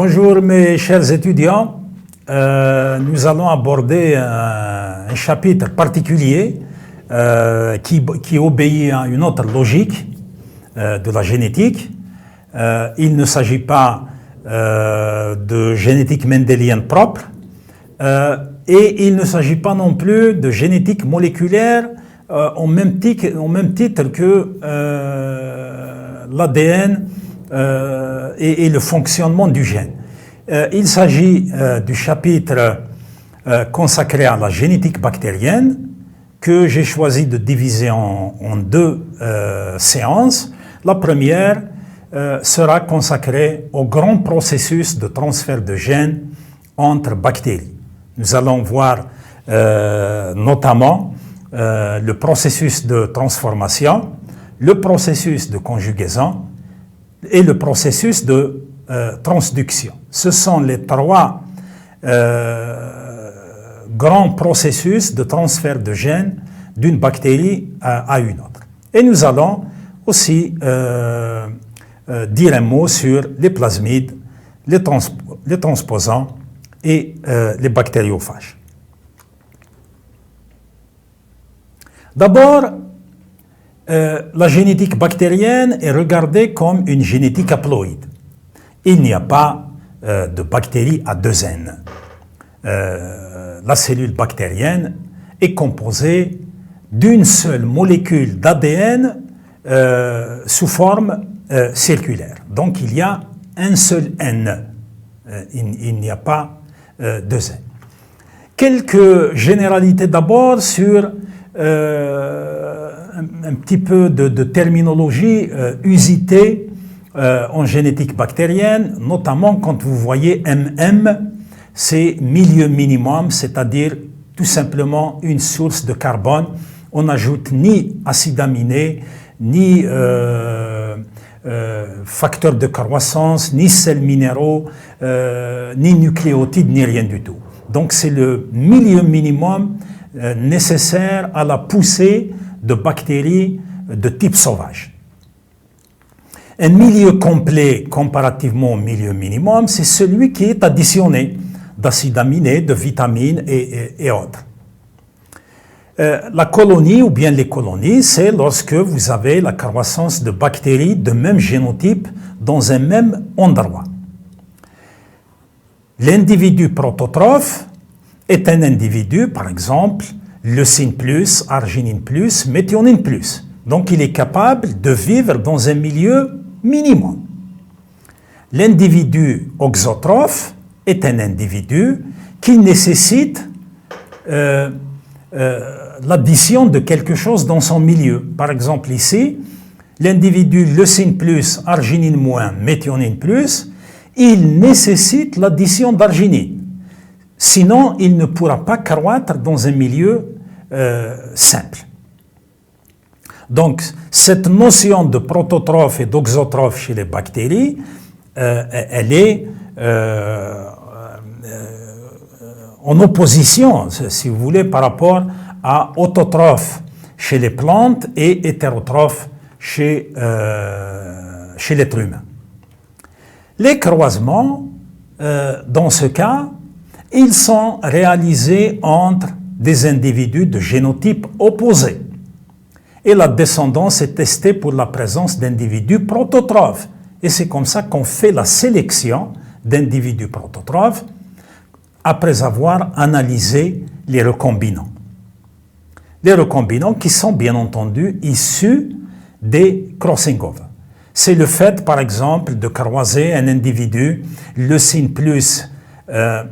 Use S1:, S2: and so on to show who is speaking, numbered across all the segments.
S1: Autre jour, mes chers étudiants, nous allons aborder un chapitre particulier qui obéit à une autre logique de la génétique. Il ne s'agit pas de génétique mendélienne propre et il ne s'agit pas non plus de génétique moléculaire au même titre que l'ADN et le fonctionnement du gène. Il s'agit du chapitre consacré à la génétique bactérienne que j'ai choisi de diviser en deux séances. La première sera consacrée au grand processus de transfert de gènes entre bactéries. Nous allons voir notamment le processus de transformation, le processus de conjugaison et le processus de transduction. Ce sont les trois grands processus de transfert de gènes d'une bactérie à une autre. Et nous allons aussi dire un mot sur les plasmides, les transposants et les bactériophages. D'abord, la génétique bactérienne est regardée comme une génétique haploïde. Il n'y a pas de bactéries à deux N. La cellule bactérienne est composée d'une seule molécule d'ADN sous forme circulaire. Donc il y a un seul N. Il n'y a pas deux N. Quelques généralités d'abord sur un petit peu de terminologie usitée en génétique bactérienne, notamment quand vous voyez MM, c'est milieu minimum, c'est-à-dire tout simplement une source de carbone. On n'ajoute ni acide aminé, ni facteurs de croissance, ni sels minéraux, ni nucléotides, ni rien du tout. Donc c'est le milieu minimum nécessaire à la poussée de bactéries de type sauvage. Un milieu complet comparativement au milieu minimum, c'est celui qui est additionné d'acides aminés, de vitamines et autres. La colonie ou bien les colonies, c'est lorsque vous avez la croissance de bactéries de même génotype dans un même endroit. L'individu prototrophe est un individu, par exemple, leucine plus, arginine plus, méthionine plus. Donc il est capable de vivre dans un milieu minimum. L'individu auxotrophe est un individu qui nécessite l'addition de quelque chose dans son milieu. Par exemple ici, l'individu leucine plus, arginine moins, méthionine plus, il nécessite l'addition d'arginine. Sinon, il ne pourra pas croître dans un milieu simple. Donc, cette notion de prototrophe et d'auxotrophe chez les bactéries, elle est en opposition, si vous voulez, par rapport à autotrophe chez les plantes et hétérotrophe chez l'être humain. Les croisements, dans ce cas, ils sont réalisés entre des individus de génotype opposé. Et la descendance est testée pour la présence d'individus prototrophes. Et c'est comme ça qu'on fait la sélection d'individus prototrophes après avoir analysé les recombinants. Les recombinants qui sont bien entendu issus des crossing-over. C'est le fait, par exemple, de croiser un individu leucine plus,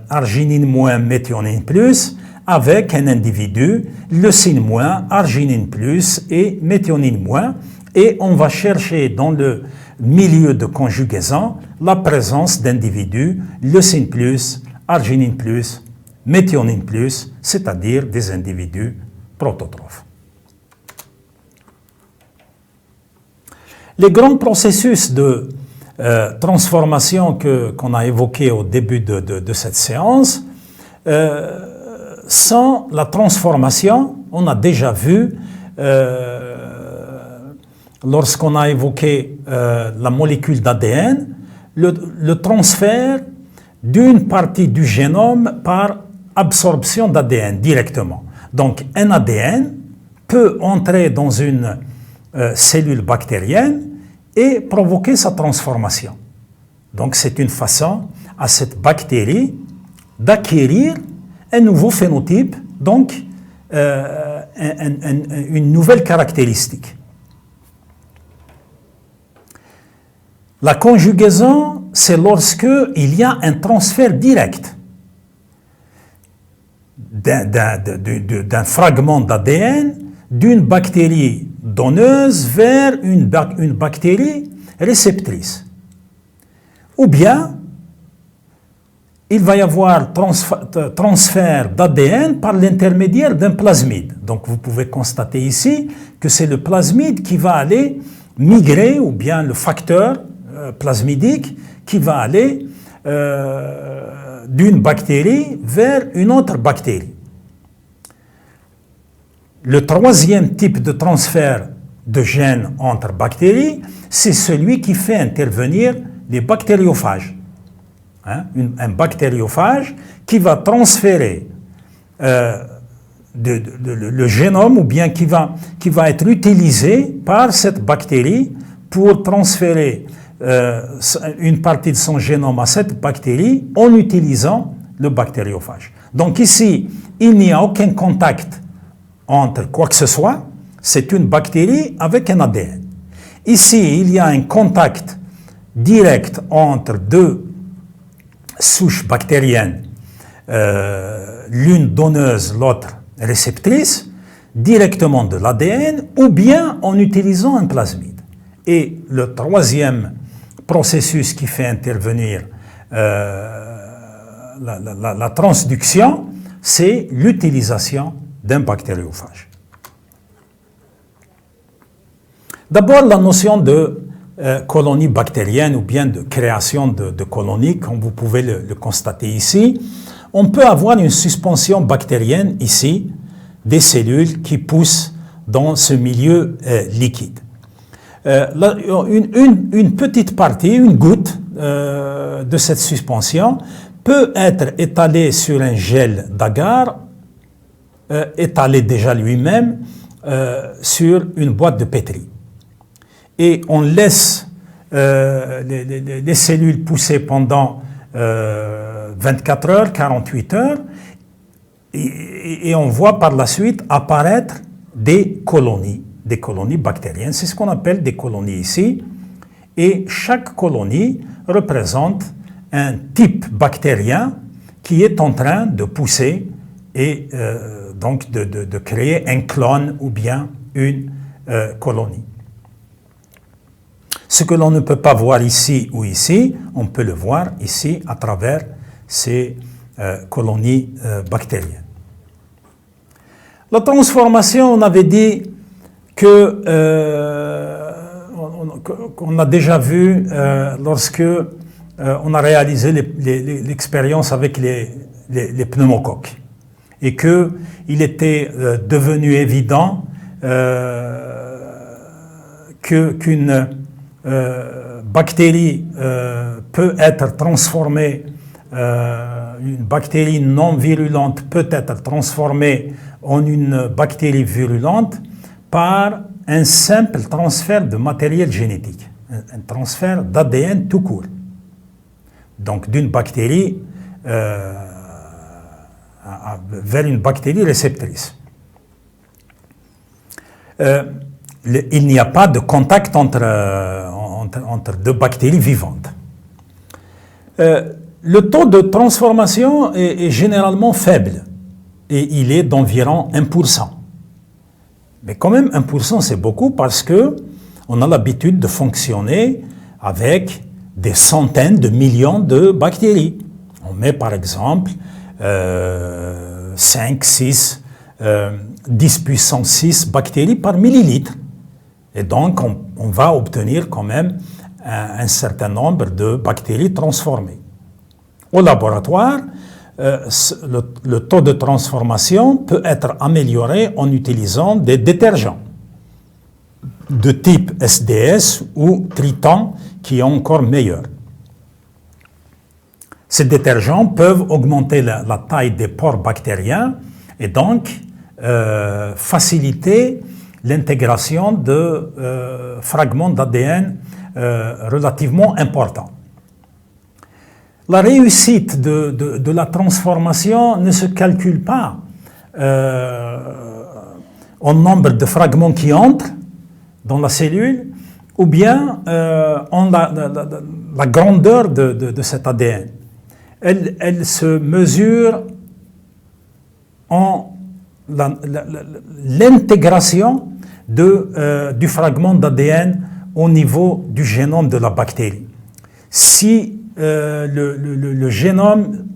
S1: arginine moins, méthionine plus, avec un individu leucine moins, arginine plus et méthionine moins, et on va chercher dans le milieu de conjugaison la présence d'individus leucine plus, arginine plus, méthionine plus, c'est-à-dire des individus prototrophes. Les grands processus de transformation qu'on a évoqués au début de cette séance sont la transformation. On a déjà vu lorsqu'on a évoqué la molécule d'ADN, le transfert d'une partie du génome par absorption d'ADN directement. Donc un ADN peut entrer dans une cellule bactérienne et provoquer sa transformation. Donc c'est une façon à cette bactérie d'acquérir un nouveau phénotype, donc une nouvelle caractéristique. La conjugaison, c'est lorsque il y a un transfert direct d'un fragment d'ADN d'une bactérie donneuse vers une bactérie réceptrice. Ou bien, il va y avoir transfert d'ADN par l'intermédiaire d'un plasmide. Donc vous pouvez constater ici que c'est le plasmide qui va aller migrer, ou bien le facteur plasmidique qui va aller d'une bactérie vers une autre bactérie. Le troisième type de transfert de gènes entre bactéries, c'est celui qui fait intervenir les bactériophages. Un bactériophage qui va transférer le génome, ou bien qui va être utilisé par cette bactérie pour transférer une partie de son génome à cette bactérie en utilisant le bactériophage. Donc ici, il n'y a aucun contact entre quoi que ce soit, c'est une bactérie avec un ADN. Ici, il y a un contact direct entre deux souches bactériennes, l'une donneuse, l'autre réceptrice, directement de l'ADN, ou bien en utilisant un plasmide. Et le troisième processus qui fait intervenir la transduction, c'est l'utilisation d'un bactériophage. D'abord, la notion de colonie bactérienne ou bien de création de colonies, comme vous pouvez le constater ici. On peut avoir une suspension bactérienne ici, des cellules qui poussent dans ce milieu liquide. Une petite partie, une goutte de cette suspension peut être étalée sur un gel d'agar, étalé déjà lui-même sur une boîte de pétri. Et on laisse les cellules pousser pendant 24 heures, 48 heures, et on voit par la suite apparaître des colonies bactériennes. C'est ce qu'on appelle des colonies ici. Et chaque colonie représente un type bactérien qui est en train de pousser et donc de créer un clone ou bien une colonie. Ce que l'on ne peut pas voir ici ou ici, on peut le voir ici à travers ces colonies bactériennes. La transformation, on avait dit qu'on a déjà vu lorsque on a réalisé l'expérience avec les pneumocoques et qu'il était devenu évident qu'une bactérie peut être transformée, une bactérie non virulente peut être transformée en une bactérie virulente par un simple transfert de matériel génétique, un transfert d'ADN tout court. Donc d'une bactérie vers une bactérie réceptrice. Il n'y a pas de contact entre deux bactéries vivantes. Le taux de transformation est généralement faible et il est d'environ 1%. Mais quand même 1% c'est beaucoup parce qu'on a l'habitude de fonctionner avec des centaines de millions de bactéries. On met par exemple 5, 6, 10 puissance 6 bactéries par millilitre. Et donc, on va obtenir quand même un certain nombre de bactéries transformées. Au laboratoire, le taux de transformation peut être amélioré en utilisant des détergents de type SDS ou Triton qui est encore meilleur. Ces détergents peuvent augmenter la taille des pores bactériens et donc faciliter l'intégration de fragments d'ADN relativement importants. La réussite de la transformation ne se calcule pas en nombre de fragments qui entrent dans la cellule ou bien en la grandeur de cet ADN. Elle se mesure en l'intégration du fragment d'ADN au niveau du génome de la bactérie. Si le génome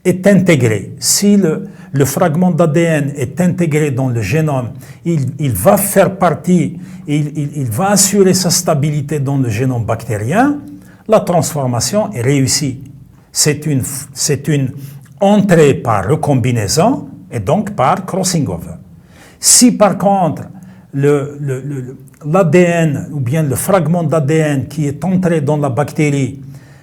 S1: est intégré, si le fragment d'ADN est intégré dans le génome, il va faire partie, il va assurer sa stabilité dans le génome bactérien, la transformation est réussie. C'est une entrée par recombinaison et donc par crossing over. Si par contre l'ADN ou bien le fragment d'ADN qui est entré dans la bactérie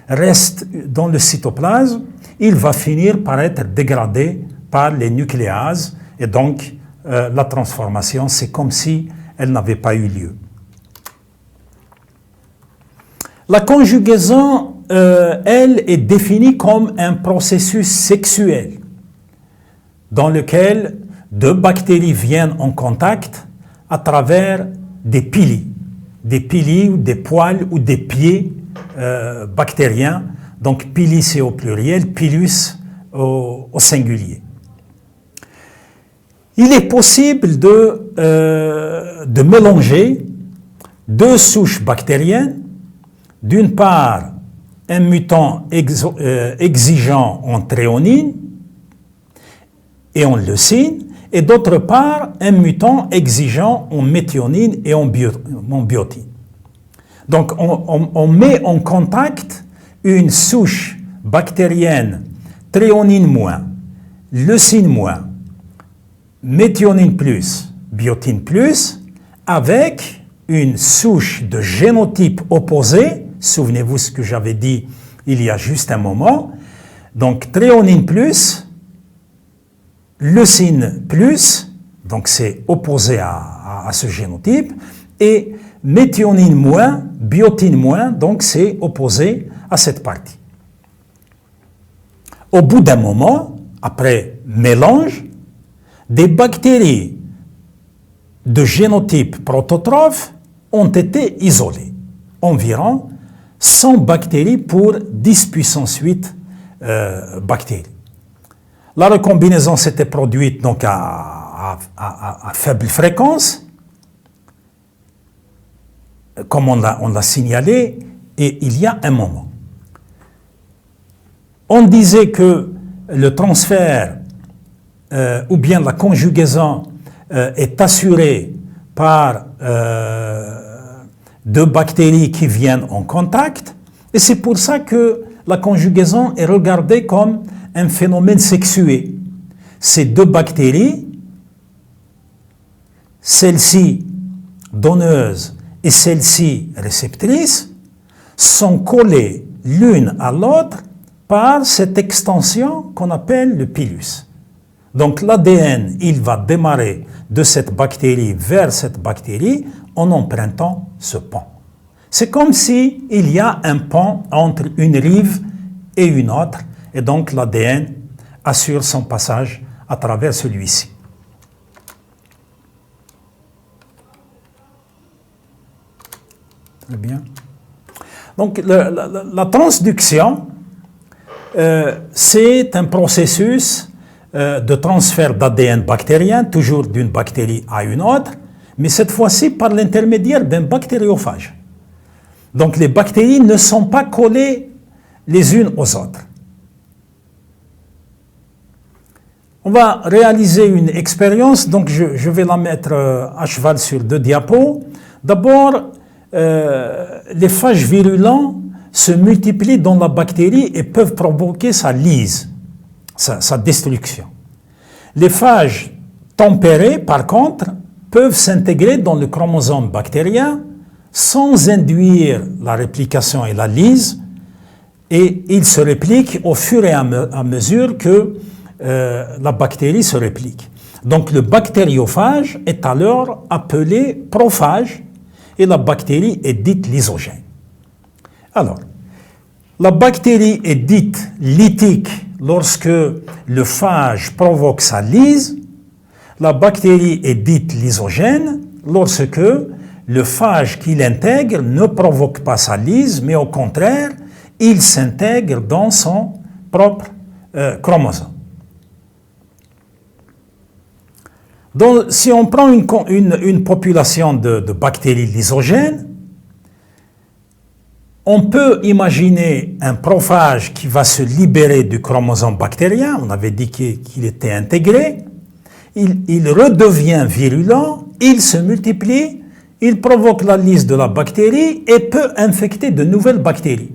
S1: reste dans le cytoplasme, il va finir par être dégradé par les nucléases et donc la transformation, c'est comme si elle n'avait pas eu lieu. La conjugaison, elle, est définie comme un processus sexuel dans lequel deux bactéries viennent en contact à travers des pili ou des poils ou des pieds bactériens. Donc pili c'est au pluriel, pilus au singulier. Il est possible de mélanger deux souches bactériennes, d'une part un mutant exigeant en tréonine et en leucine, et d'autre part un mutant exigeant en méthionine et en biotine. Donc on met en contact une souche bactérienne tréonine moins, leucine moins, méthionine plus, biotine plus, avec une souche de génotype opposé. Souvenez-vous ce que j'avais dit il y a juste un moment. Donc tréonine plus, leucine plus, donc c'est opposé à ce génotype, et méthionine moins, biotine moins, donc c'est opposé à cette partie. Au bout d'un moment, après mélange, des bactéries de génotype prototrophe ont été isolées. Environ 100 bactéries pour 10 puissance 8 bactéries. La recombinaison s'était produite donc à faible fréquence, comme on l'a signalé, et il y a un moment. On disait que le transfert ou bien la conjugaison est assurée par deux bactéries qui viennent en contact, et c'est pour ça que la conjugaison est regardée comme un phénomène sexué. Ces deux bactéries, celle-ci donneuse et celle-ci réceptrice, sont collées l'une à l'autre par cette extension qu'on appelle le pilus. Donc l'ADN, il va démarrer de cette bactérie vers cette bactérie en empruntant ce pont. C'est comme si il y a un pont entre une rive et une autre, et donc l'ADN assure son passage à travers celui-ci. Très bien. Donc la transduction, c'est un processus de transfert d'ADN bactérien, toujours d'une bactérie à une autre, mais cette fois-ci par l'intermédiaire d'un bactériophage. Donc les bactéries ne sont pas collées les unes aux autres. On va réaliser une expérience, donc je vais la mettre à cheval sur deux diapos. D'abord, les phages virulents se multiplient dans la bactérie et peuvent provoquer sa lyse, sa destruction. Les phages tempérés, par contre, peuvent s'intégrer dans le chromosome bactérien sans induire la réplication et la lyse, et il se réplique au fur et à mesure que la bactérie se réplique. Donc le bactériophage est alors appelé prophage et la bactérie est dite lysogène. Alors, la bactérie est dite lytique lorsque le phage provoque sa lyse. La bactérie est dite lysogène lorsque le phage qui l'intègre ne provoque pas sa lyse, mais au contraire, il s'intègre dans son propre chromosome. Donc, si on prend une population de bactéries lysogènes, on peut imaginer un prophage qui va se libérer du chromosome bactérien, on avait dit qu'il était intégré, il redevient virulent, il se multiplie, il provoque la lyse de la bactérie et peut infecter de nouvelles bactéries.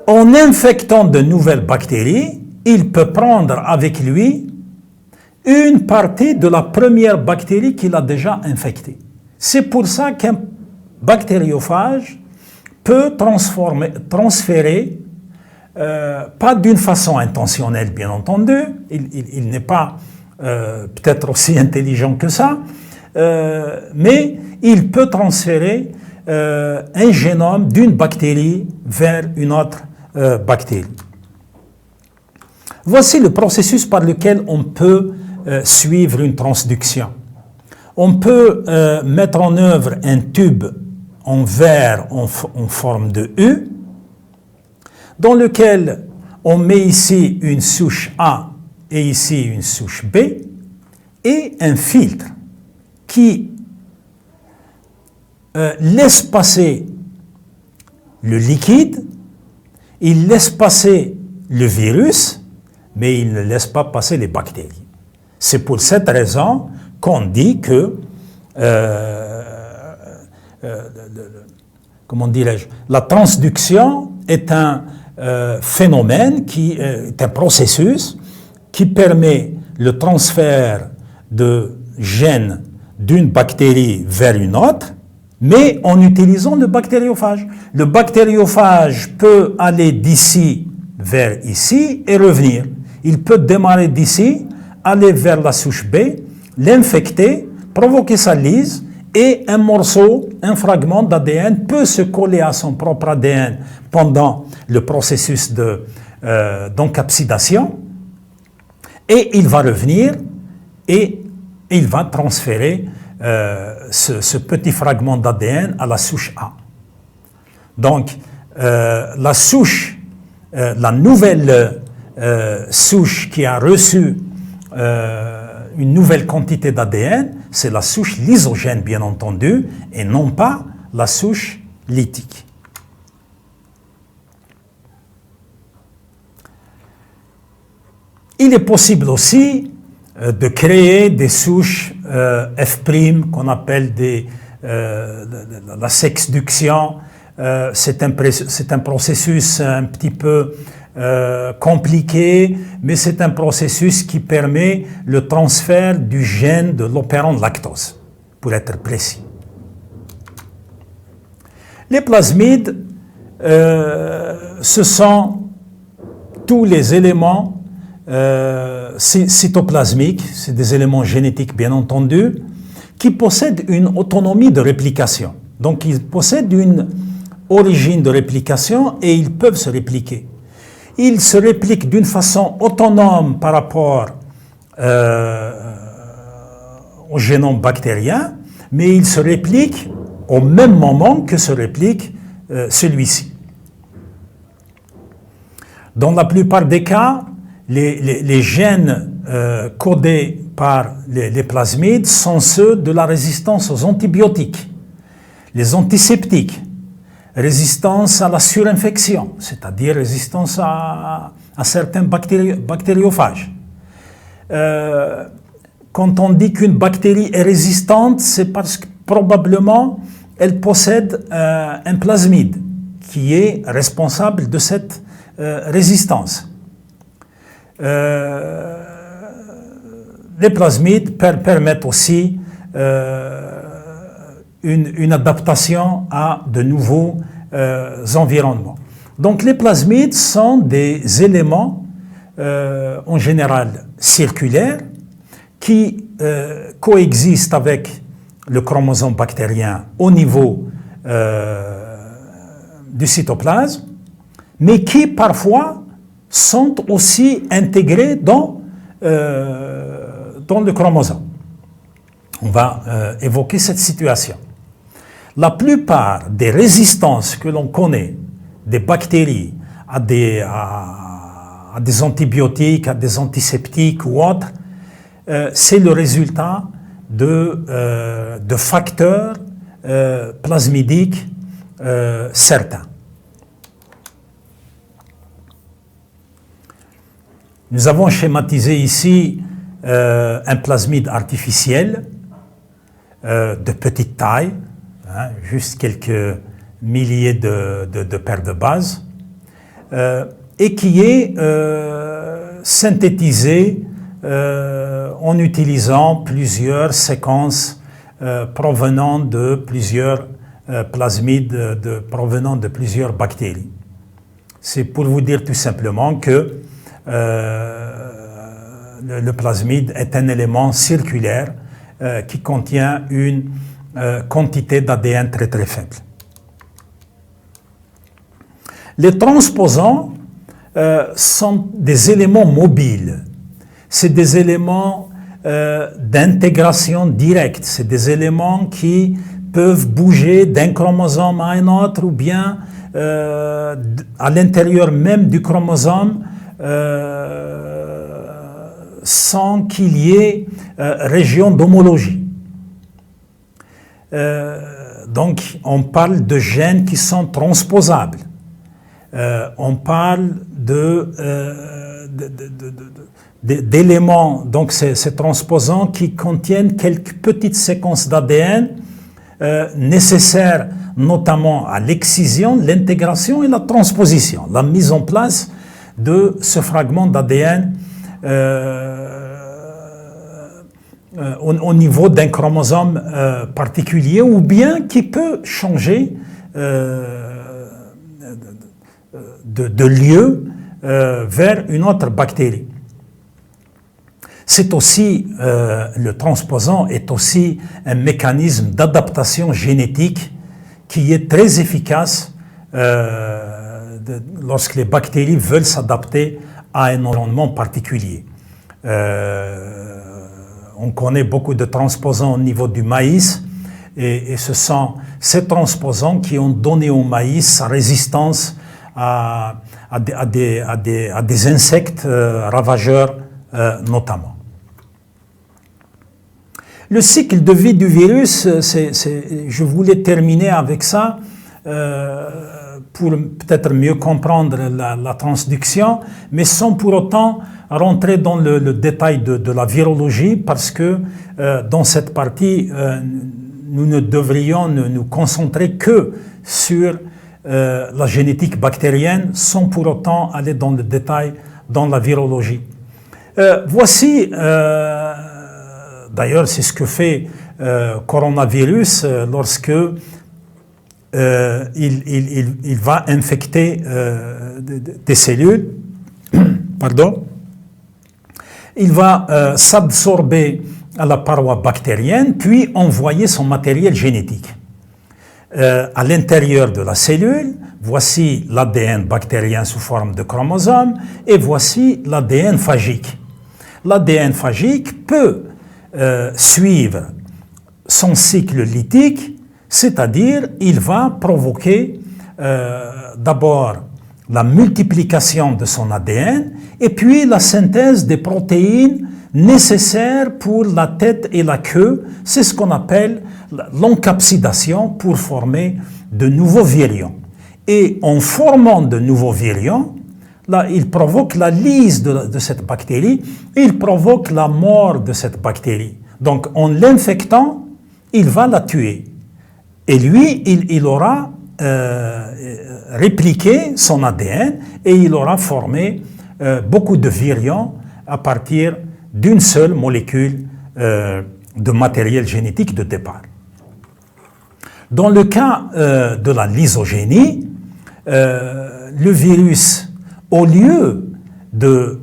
S1: En infectant de nouvelles bactéries, il peut prendre avec lui une partie de la première bactérie qu'il a déjà infectée. C'est pour ça qu'un bactériophage peut transférer, pas d'une façon intentionnelle bien entendu, il n'est pas peut-être aussi intelligent que ça, mais il peut transférer un génome d'une bactérie vers une autre bactérie. Voici le processus par lequel on peut suivre une transduction. On peut mettre en œuvre un tube en verre en forme de U, dans lequel on met ici une souche A et ici une souche B, et un filtre qui laisse passer le liquide, il laisse passer le virus, mais il ne laisse pas passer les bactéries. C'est pour cette raison qu'on dit que comment dirais-je, la transduction est un phénomène qui est un processus qui permet le transfert de gènes d'une bactérie vers une autre, mais en utilisant le bactériophage. Le bactériophage peut aller d'ici vers ici et revenir. Il peut démarrer d'ici, aller vers la souche B, l'infecter, provoquer sa lyse, et un morceau, un fragment d'ADN peut se coller à son propre ADN pendant le processus d'encapsidation, et il va revenir et il va transférer ce petit fragment d'ADN à la souche A. Donc, la souche, la nouvelle souche qui a reçu une nouvelle quantité d'ADN, c'est la souche lysogène, bien entendu, et non pas la souche lytique. Il est possible aussi de créer des souches F' qu'on appelle la sexduction. C'est un processus un petit peu compliqué, mais c'est un processus qui permet le transfert du gène de l'opérant lactose, pour être précis. Les plasmides, ce sont tous les éléments cytoplasmiques, c'est des éléments génétiques bien entendu, qui possèdent une autonomie de réplication. Donc ils possèdent une origine de réplication et ils peuvent se répliquer. Ils se répliquent d'une façon autonome par rapport au génome bactérien, mais ils se répliquent au même moment que se réplique celui-ci. Dans la plupart des cas, les gènes codés par les plasmides sont ceux de la résistance aux antibiotiques, les antiseptiques, résistance à la surinfection, c'est-à-dire résistance à certains bactériophages. Quand on dit qu'une bactérie est résistante, c'est parce que probablement elle possède un plasmide qui est responsable de cette résistance. Les plasmides permettent aussi une adaptation à de nouveaux environnements. Donc les plasmides sont des éléments en général circulaires qui coexistent avec le chromosome bactérien au niveau du cytoplasme, mais qui parfois sont aussi intégrés dans le chromosome. On va évoquer cette situation. La plupart des résistances que l'on connaît des bactéries à des antibiotiques, à des antiseptiques ou autres, c'est le résultat de facteurs plasmidiques certains. Nous avons schématisé ici un plasmide artificiel de petite taille, hein, juste quelques milliers de paires de bases, et qui est synthétisé en utilisant plusieurs séquences provenant de plusieurs plasmides provenant de plusieurs bactéries. C'est pour vous dire tout simplement que le plasmide est un élément circulaire qui contient une quantité d'ADN très très faible. Les transposants sont des éléments mobiles. C'est des éléments d'intégration directe. C'est des éléments qui peuvent bouger d'un chromosome à un autre ou bien à l'intérieur même du chromosome sans qu'il y ait région d'homologie. Donc, on parle de gènes qui sont transposables. On parle d'éléments, donc ces transposants qui contiennent quelques petites séquences d'ADN nécessaires notamment à l'excision, l'intégration et la transposition, la mise en place de ce fragment d'ADN au niveau d'un chromosome particulier ou bien qui peut changer de lieu vers une autre bactérie. C'est aussi, le transposant est aussi un mécanisme d'adaptation génétique qui est très efficace lorsque les bactéries veulent s'adapter à un environnement particulier. On connaît beaucoup de transposants au niveau du maïs et ce sont ces transposants qui ont donné au maïs sa résistance à des insectes ravageurs notamment. Le cycle de vie du virus, je voulais terminer avec ça pour peut-être mieux comprendre la transduction, mais sans pour autant rentrer dans le détail de la virologie, parce que dans cette partie, nous ne devrions nous concentrer que sur la génétique bactérienne, sans pour autant aller dans le détail dans la virologie. Voici, d'ailleurs, c'est ce que fait coronavirus lorsque il va infecter des cellules. Pardon. Il va s'absorber à la paroi bactérienne, puis envoyer son matériel génétique. À l'intérieur de la cellule, voici l'ADN bactérien sous forme de chromosome et voici l'ADN phagique. L'ADN phagique peut suivre son cycle lytique, c'est-à-dire il va provoquer d'abord la multiplication de son ADN et puis la synthèse des protéines nécessaires pour la tête et la queue. C'est ce qu'on appelle l'encapsidation pour former de nouveaux virions. Et en formant de nouveaux virions, là, il provoque la lyse de cette bactérie et il provoque la mort de cette bactérie. Donc, en l'infectant, il va la tuer. Et lui, il aura répliqué son ADN et il aura formé beaucoup de virions à partir d'une seule molécule de matériel génétique de départ. Dans le cas de la lysogénie, le virus, au lieu de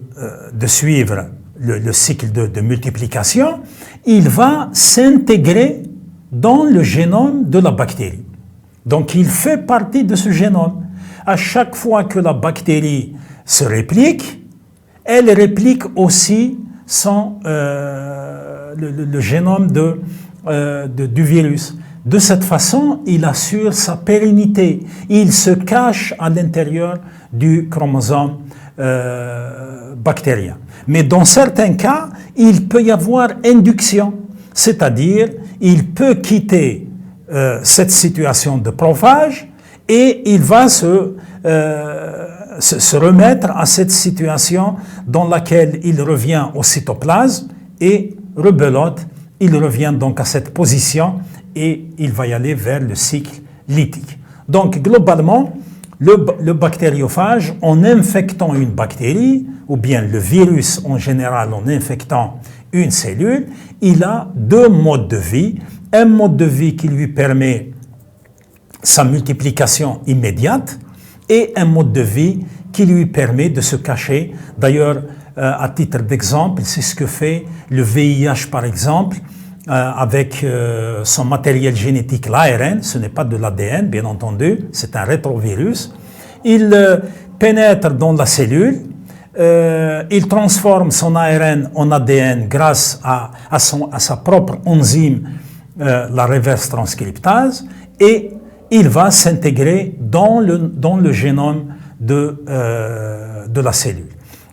S1: suivre le cycle de multiplication, il va s'intégrer dans le génome de la bactérie. Donc il fait partie de ce génome. À chaque fois que la bactérie se réplique, elle réplique aussi le génome du virus. De cette façon, il assure sa pérennité. Il se cache à l'intérieur du chromosome bactérien. Mais dans certains cas, il peut y avoir induction, c'est-à-dire il peut quitter cette situation de prophage et il va se remettre à cette situation dans laquelle il revient au cytoplasme et rebelote, il revient donc à cette position et il va y aller vers le cycle lytique. Donc globalement, le bactériophage, en infectant une bactérie, ou bien le virus en général en infectant une cellule, il a deux modes de vie. Un mode de vie qui lui permet sa multiplication immédiate et un mode de vie qui lui permet de se cacher. D'ailleurs, à titre d'exemple, c'est ce que fait le VIH par exemple, avec son matériel génétique, l'ARN, ce n'est pas de l'ADN, bien entendu, c'est un rétrovirus. Il pénètre dans la cellule, il transforme son ARN en ADN grâce à sa propre enzyme, la reverse transcriptase, et il va s'intégrer dans le génome de la cellule.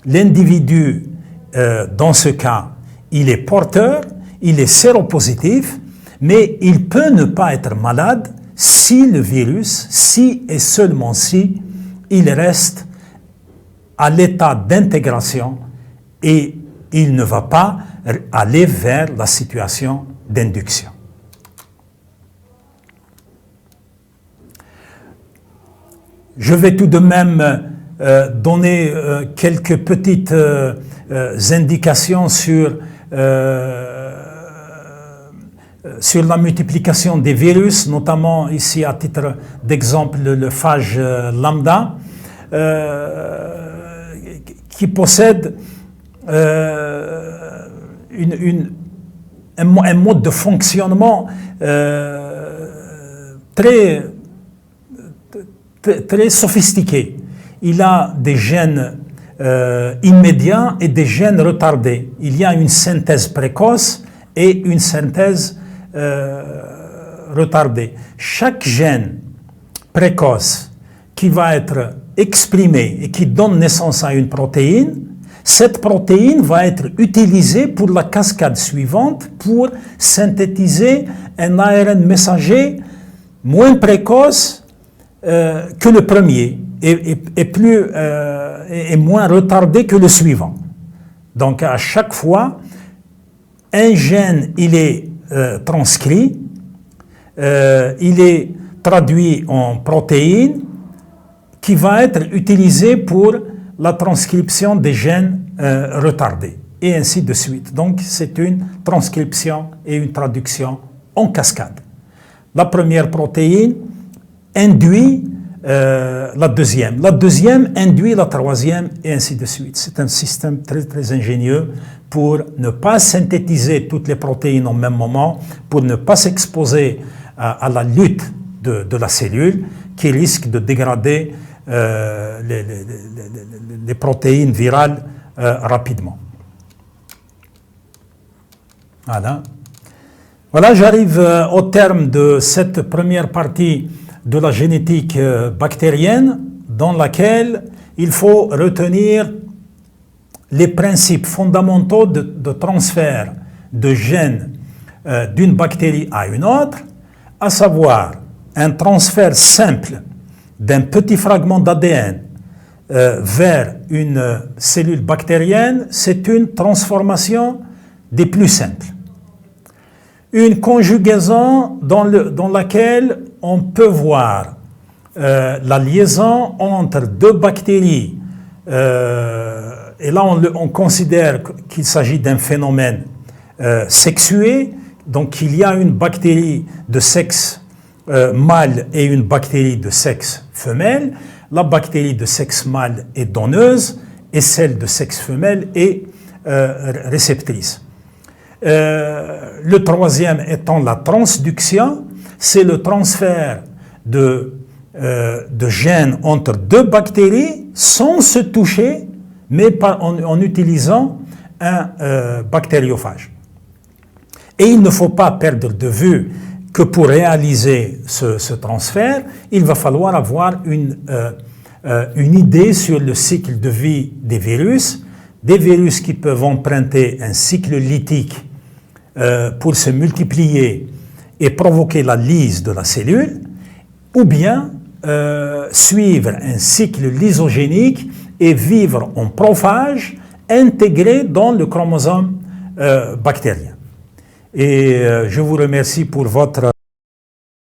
S1: L'individu, dans ce cas, il est porteur, il est séropositif, mais il peut ne pas être malade si le virus, si et seulement si, il reste à l'état d'intégration et il ne va pas aller vers la situation d'induction. Je vais tout de même donner quelques petites indications sur la multiplication des virus, notamment ici à titre d'exemple le phage lambda, qui possède un mode de fonctionnement très sophistiqué. Il a des gènes immédiats et des gènes retardés. Il y a une synthèse précoce et une synthèse retardée. Chaque gène précoce qui va être exprimé et qui donne naissance à une protéine, cette protéine va être utilisée pour la cascade suivante pour synthétiser un ARN messager moins précoce que le premier et moins retardé que le suivant. Donc à chaque fois, un gène il est transcrit, il est traduit en protéine qui va être utilisée pour la transcription des gènes retardés et ainsi de suite. Donc c'est une transcription et une traduction en cascade. La première protéine induit la deuxième induit la troisième et ainsi de suite. C'est un système très très ingénieux pour ne pas synthétiser toutes les protéines au même moment, pour ne pas s'exposer à la lutte de la cellule qui risque de dégrader les protéines virales rapidement. Voilà, j'arrive au terme de cette première partie de la génétique bactérienne dans laquelle il faut retenir les principes fondamentaux de transfert de gènes d'une bactérie à une autre, à savoir un transfert simple d'un petit fragment d'ADN vers une cellule bactérienne, c'est une transformation des plus simples. Une conjugaison dans laquelle on peut voir la liaison entre deux bactéries, et là on considère qu'il s'agit d'un phénomène sexué, donc il y a une bactérie de sexe mâle et une bactérie de sexe femelle. La bactérie de sexe mâle est donneuse et celle de sexe femelle est réceptrice. Le troisième étant la transduction, c'est le transfert de gènes entre deux bactéries sans se toucher, mais en utilisant un bactériophage. Et il ne faut pas perdre de vue que pour réaliser ce transfert, il va falloir avoir une idée sur le cycle de vie des virus qui peuvent emprunter un cycle lytique pour se multiplier et provoquer la lyse de la cellule, ou bien suivre un cycle lysogénique et vivre en prophage intégré dans le chromosome bactérien. Et je vous remercie pour votre